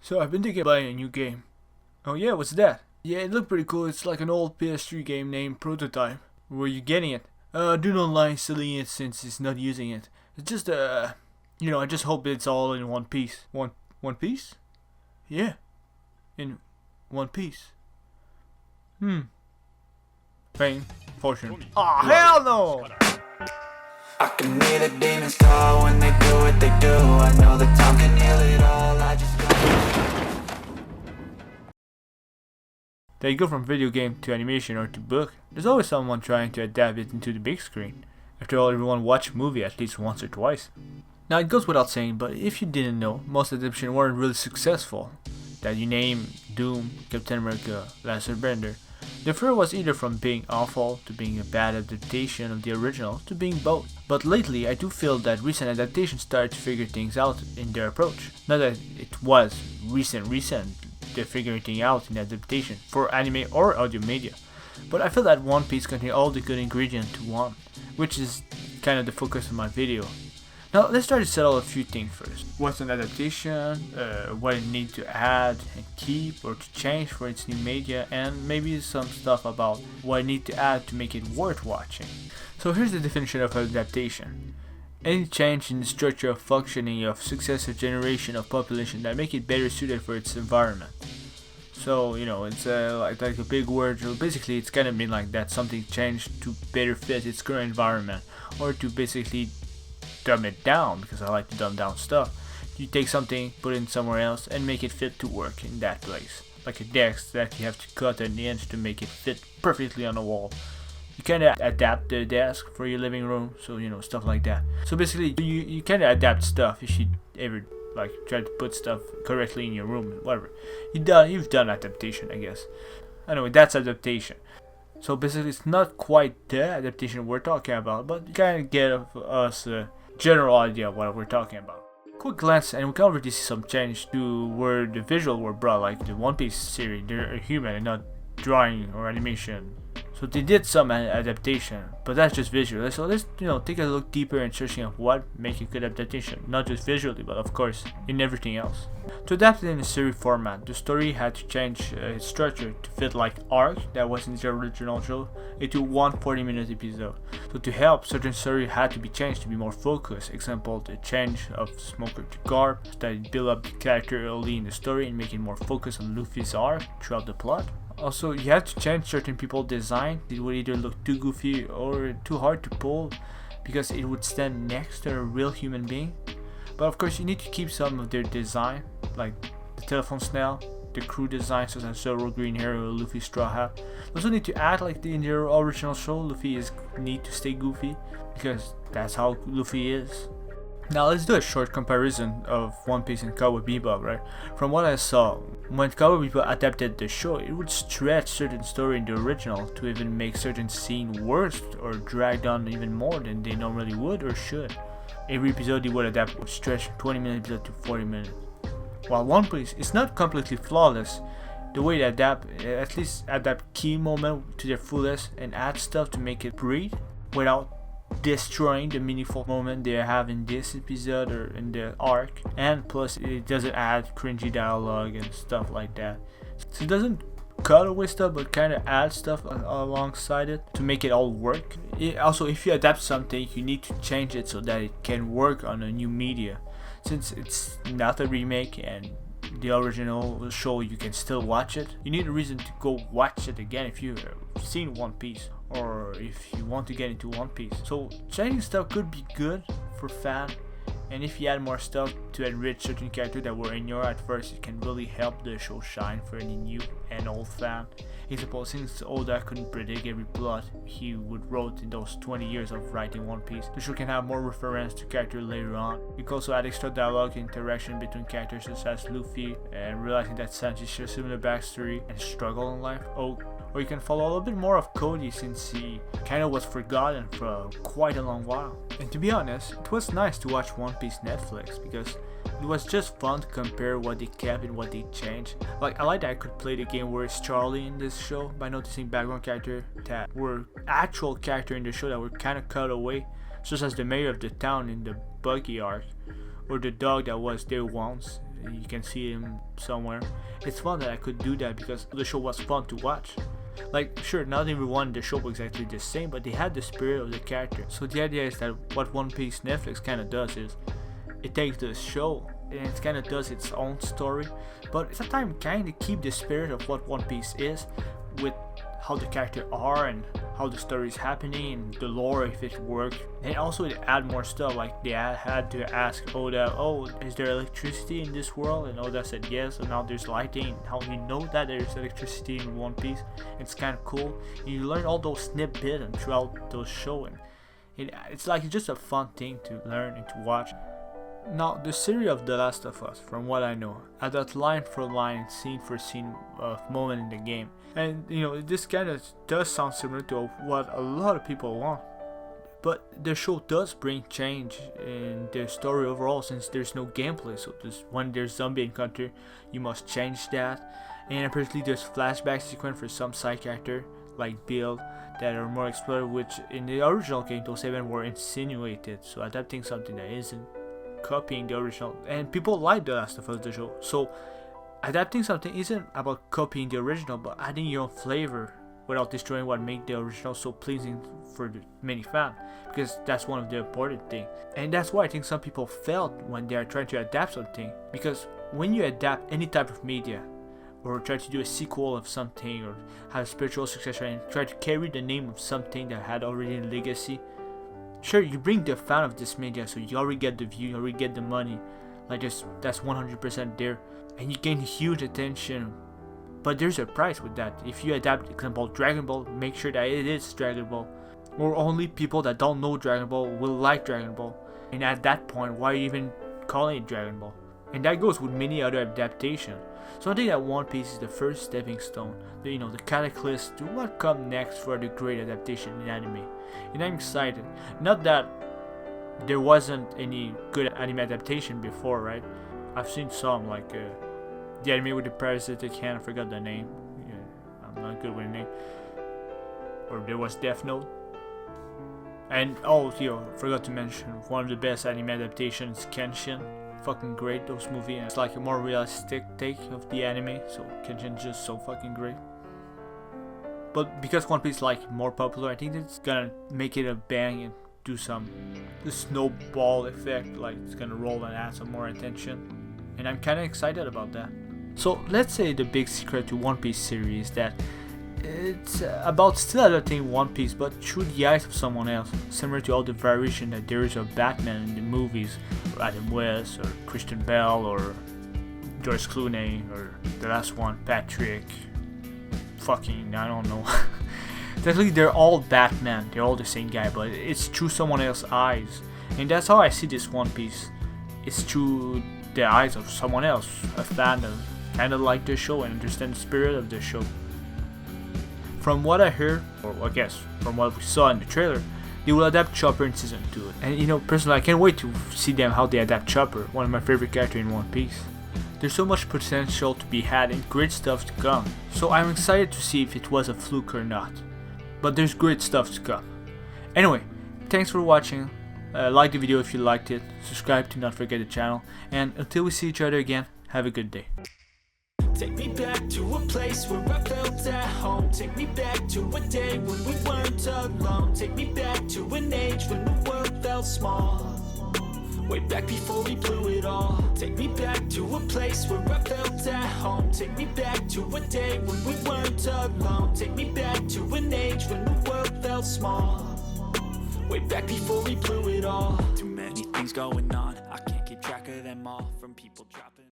So I've been thinking about buying a new game. Oh yeah, what's that? Yeah, it looked pretty cool. It's like an old PS3 game named Prototype. Where are you getting it? Do not mind selling it since it's not using it. It's just I just hope it's all in one piece. One piece? Yeah, in one piece. Fame, fortune. Ah, hell no! I can hear the demons call when they do what they do. I know that time can heal it all. I just There you go, from video game to animation or to book. There's always someone trying to adapt it into the big screen. After all, everyone watched a movie at least once or twice. Now it goes without saying, but if you didn't know, most adaptations weren't really successful. That you name Doom, Captain America, Last Airbender. The fear was either from being awful to being a bad adaptation of the original to being both. But lately, I do feel that recent adaptations started to figure things out in their approach. Not that it was recent, they're figuring things out in adaptation for anime or audio media. But I feel that One Piece contains all the good ingredients to one, which is kind of the focus of my video. Now let's try to settle a few things first. What's an adaptation, what it needs to add and keep or to change for its new media, and maybe some stuff about what it needs to add to make it worth watching. So here's the definition of adaptation. Any change in the structure of functioning of successive generation of population that make it better suited for its environment. So, it's like a big word. So basically, it's kind of mean like that something changed to better fit its current environment, or to basically dumb it down, because I like to dumb down stuff. You take something, put it in somewhere else, and make it fit to work in that place. Like a desk that you have to cut an inch to make it fit perfectly on the wall. You kind of adapt the desk for your living room, so stuff like that. So basically, you kind of adapt stuff if you ever like try to put stuff correctly in your room, whatever. You've done adaptation, I guess. Anyway, that's adaptation. So basically, it's not quite the adaptation we're talking about, but you kind of get us a general idea of what we're talking about. Quick glance, and we can already see some change to where the visual were brought, like the One Piece series. They're human and not drawing or animation. So they did some adaptation, but that's just visual. So let's take a look deeper in searching of what makes a good adaptation, not just visually, but of course in everything else. To adapt it in a series format, the story had to change its structure to fit like arc that was in the original show into one 40-minute episode. So to help, certain story had to be changed to be more focused. Example, the change of Smoker to Garp, that build up the character early in the story and make it more focused on Luffy's arc throughout the plot. Also, you have to change certain people's design. It would either look too goofy or too hard to pull because it would stand next to a real human being. But of course, you need to keep some of their design, like the telephone snail, the crew design such as Zoro green hair or Luffy straw hat. You also need to add, like in the original show, Luffy need to stay goofy because that's how Luffy is. Now let's do a short comparison of One Piece and Cowboy Bebop, right? From what I saw, when Cowboy Bebop adapted the show, it would stretch certain story in the original to even make certain scene worse or drag on even more than they normally would or should. Every episode they would adapt would stretch 20-minute episode to 40 minutes. While One Piece is not completely flawless, the way they at least adapt key moment to their fullest and add stuff to make it breathe without destroying the meaningful moment they have in this episode or in the arc, and plus it doesn't add cringy dialogue and stuff like that. So it doesn't cut away stuff but kind of add stuff alongside it to make it all work. Also, if you adapt something, you need to change it so that it can work on a new media. Since it's not a remake and the original show, you can still watch it. You need a reason to go watch it again if you've seen One Piece, or if you want to get into One Piece. So changing stuff could be good for fan, and if you add more stuff to enrich certain characters that were in your at first, it can really help the show shine for any new and old fan. Example, since Oda couldn't predict every plot he would wrote in those 20 years of writing One Piece, the show can have more reference to characters later on. You can also add extra dialogue and interaction between characters such as Luffy, and realizing that Sanji shares similar backstory and struggle in life. Or you can follow a little bit more of Cody, since he kind of was forgotten for quite a long while. And to be honest, it was nice to watch One Piece Netflix because it was just fun to compare what they kept and what they changed. Like, I like that I could play the game where it's Charlie in this show by noticing background character that were actual character in the show that were kind of cut away, such as the mayor of the town in the Buggy arc, or the dog that was there once. you can see him somewhere. It's fun that I could do that because the show was fun to watch. Like, sure, not everyone in the show was exactly the same, but they had the spirit of the character. So the idea is that what One Piece Netflix kind of does is it takes the show and it kind of does its own story, but sometimes kind of keep the spirit of what One Piece is with how the characters are and how the story is happening and the lore if it works. And also they add more stuff, like they had to ask Oda, oh, is there electricity in this world? And Oda said yes, and now there's lighting. How you know that there's electricity in One Piece? It's kind of cool. And you learn all those snippets and throughout those shows. It's like just a fun thing to learn and to watch. Now, the series of The Last of Us, from what I know, adapt line for line, scene for scene of moment in the game. And you know, this kind of does sound similar to what a lot of people want. But the show does bring change in the story overall, since there's no gameplay. So when there's zombie encounter, you must change that. And apparently there's flashback sequence for some side character, like Bill, that are more explored, which in the original game, those events were insinuated. So adapting something that isn't, copying the original, and people like The Last of Us the show. So adapting something isn't about copying the original, but adding your own flavor without destroying what made the original so pleasing for the many fans, because that's one of the important things. And that's why I think some people failed when they are trying to adapt something, because when you adapt any type of media or try to do a sequel of something or have a spiritual successor and try to carry the name of something that had already a legacy, sure, you bring the fan of this media, so you already get the view, you already get the money, like that's 100% there, and you gain huge attention. But there's a price with that. If you adapt, example, Dragon Ball, make sure that it is Dragon Ball, or only people that don't know Dragon Ball will like Dragon Ball, and at that point, why even calling it Dragon Ball? And that goes with many other adaptations. So I think that One Piece is the first stepping stone, the catalyst to what comes next for the great adaptation in anime. And I'm excited. Not that there wasn't any good anime adaptation before, right? I've seen some, like the anime with the parasitic hand, I forgot the name. Yeah, I'm not good with the name. Or there was Death Note. And forgot to mention, one of the best anime adaptations, Kenshin. Fucking great, those movies. It's like a more realistic take of the anime, so Kenshin just so fucking great. But because One Piece is like more popular, I think it's gonna make it a bang and do the snowball effect, like it's gonna roll and add some more attention. And I'm kinda excited about that. So let's say the big secret to One Piece series that it's about still adapting One Piece, but through the eyes of someone else, similar to all the variation that there is of Batman in the movies, or Adam West, or Christian Bale, or George Clooney, or the last one, Patrick, I don't know. Technically they're all Batman, they're all the same guy, but it's through someone else's eyes. And that's how I see this One Piece. It's through the eyes of someone else, a fan that kinda like the show and understand the spirit of the show. From what I heard, or I guess from what we saw in the trailer, they will adapt Chopper in season 2. And personally, I can't wait to see how they adapt Chopper, one of my favorite characters in One Piece. There's so much potential to be had and great stuff to come. So I'm excited to see if it was a fluke or not. But there's great stuff to come. Anyway, thanks for watching. Like the video if you liked it. Subscribe to not forget the channel. And until we see each other again, have a good day. Take me back to a place where I felt at home. Take me back to a day when we weren't alone. Take me back to an age when the world felt small. Way back before we blew it all. Take me back to a place where I felt at home. Take me back to a day when we weren't alone. Take me back to an age when the world felt small. Way back before we blew it all. Too many things going on.